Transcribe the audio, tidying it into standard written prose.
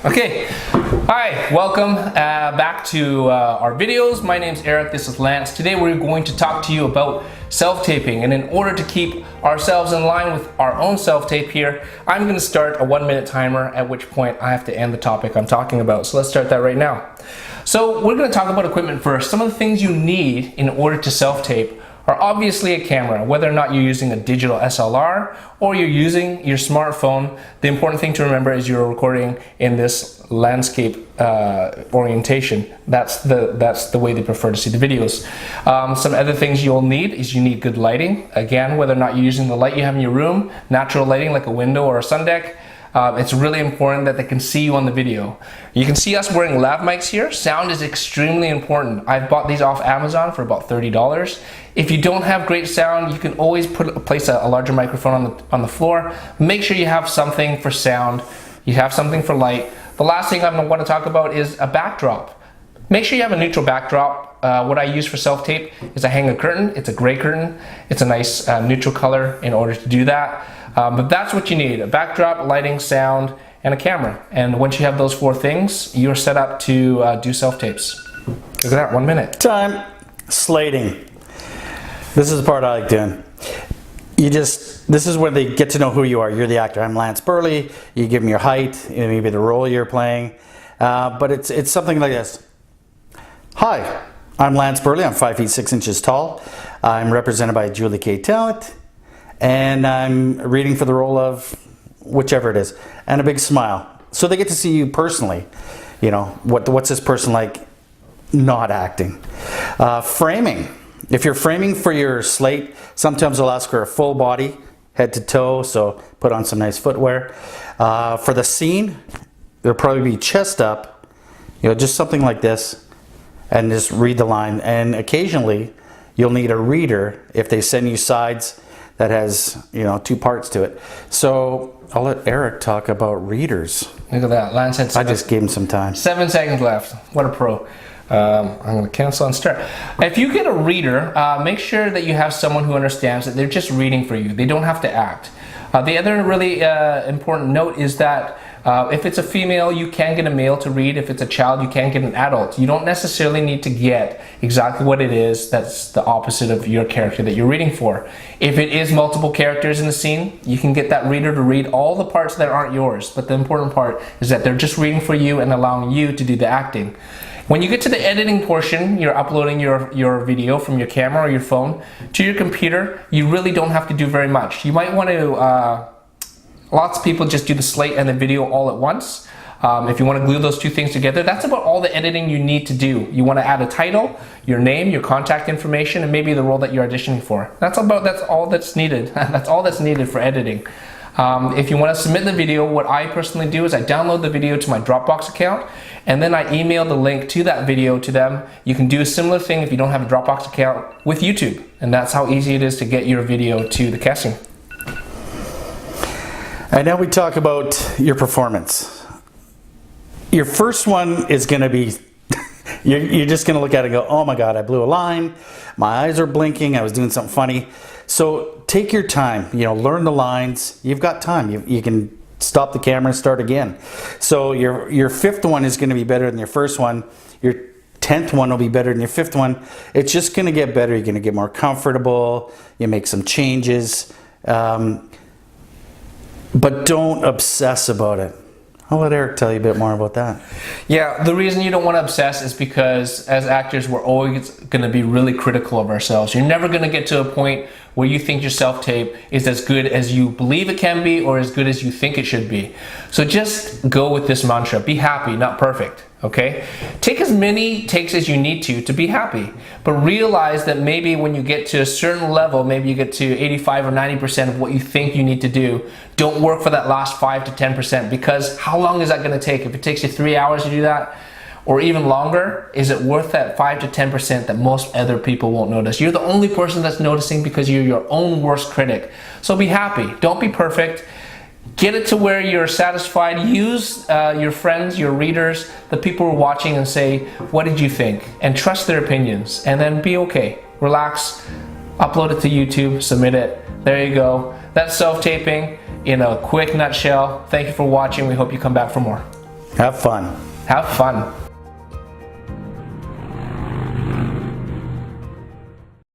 Okay, hi, welcome back to our videos. My name's Eric, this is Lance. Today we're going to talk to you about self-taping, and in order to keep ourselves in line with our own self-tape here, I'm going to start a 1-minute timer, at which point I have to end the topic I'm talking about. So let's start that right now. So we're going to talk about equipment first. Some of the things you need in order to self-tape are obviously a camera. Whether or not you're using a digital SLR or you're using your smartphone, the important thing to remember is you're recording in this landscape orientation. That's the way they prefer to see the videos. Some other things you'll need is you need good lighting. Again, whether or not you're using the light you have in your room, natural lighting like a window or a sun deck, it's really important that they can see you on the video. You can see us wearing lav mics here. Sound is extremely important. I've bought these off Amazon for about $30. If you don't have great sound, you can always place a larger microphone on the floor. Make sure you have something for sound. You have something for light. The last thing I'm going to want to talk about is a backdrop. Make sure you have a neutral backdrop. What I use for self-tape is I hang a curtain. It's a gray curtain. It's a nice neutral color in order to do that. But that's what you need: a backdrop, lighting, sound, and a camera. And once you have those 4 things, you're set up to do self-tapes. Look at that, 1 minute. Time. Slating. This is the part I like doing. This is where they get to know who you are. You're the actor. I'm Lance Burley. You give them your height, maybe the role you're playing. But it's something like this. Hi, I'm Lance Burley. I'm 5 feet 6 inches tall. I'm represented by Julie K. Talent. And I'm reading for the role of whichever it is, and a big smile. So they get to see you personally. You know, what's this person like not acting? Framing. If you're framing for your slate, sometimes they'll ask for a full body, head to toe, so put on some nice footwear. For the scene, there'll probably be chest up, just something like this, and just read the line. And occasionally, you'll need a reader if they send you sides that has 2 parts to it. So I'll let Eric talk about readers. Look at that, Lance had I just gave him some time. 7 seconds left. What a pro. I'm going to cancel and start. If you get a reader, make sure that you have someone who understands that they're just reading for you. They don't have to act. The other really important note is that if it's a female, you can get a male to read. If it's a child, you can get an adult. You don't necessarily need to get exactly what it is that's the opposite of your character that you're reading for. If it is multiple characters in the scene, you can get that reader to read all the parts that aren't yours. But the important part is that they're just reading for you and allowing you to do the acting. When you get to the editing portion, you're uploading your video from your camera or your phone to your computer. You really don't have to do very much. You might want to, lots of people just do the slate and the video all at once. If you want to glue those 2 things together, that's about all the editing you need to do. You want to add a title, your name, your contact information, and maybe the role that you're auditioning for. That's all that's needed. That's all that's needed for editing. If you want to submit the video, what I personally do is I download the video to my Dropbox account, and then I email the link to that video to them. You can do a similar thing if you don't have a Dropbox account with YouTube, and that's how easy it is to get your video to the casting. And now we talk about your performance. Your first one is going to be, you're just going to look at it and go, oh my God, I blew a line, my eyes are blinking, I was doing something funny. So take your time, learn the lines. You've got time. You can stop the camera and start again. So your 5th one is going to be better than your first one. Your 10th one will be better than your 5th one. It's just going to get better. You're going to get more comfortable. You make some changes. But don't obsess about it. I'll let Eric tell you a bit more about that. Yeah, the reason you don't want to obsess is because as actors, we're always going to be really critical of ourselves. You're never going to get to a point where you think your self-tape is as good as you believe it can be or as good as you think it should be. So just go with this mantra. Be happy, not perfect. Okay? Take as many takes as you need to be happy. But realize that maybe when you get to a certain level, maybe you get to 85 or 90% of what you think you need to do, don't work for that last 5 to 10%, because how long is that going to take? If it takes you 3 hours to do that, or even longer, is it worth that 5 to 10% that most other people won't notice? You're the only person that's noticing because you're your own worst critic. So be happy. Don't be perfect. Get it to where you're satisfied. Use your friends, your readers, the people who are watching, and say, what did you think? And trust their opinions. And then be okay. Relax. Upload it to YouTube. Submit it. There you go. That's self-taping in a quick nutshell. Thank you for watching. We hope you come back for more. Have fun. Have fun.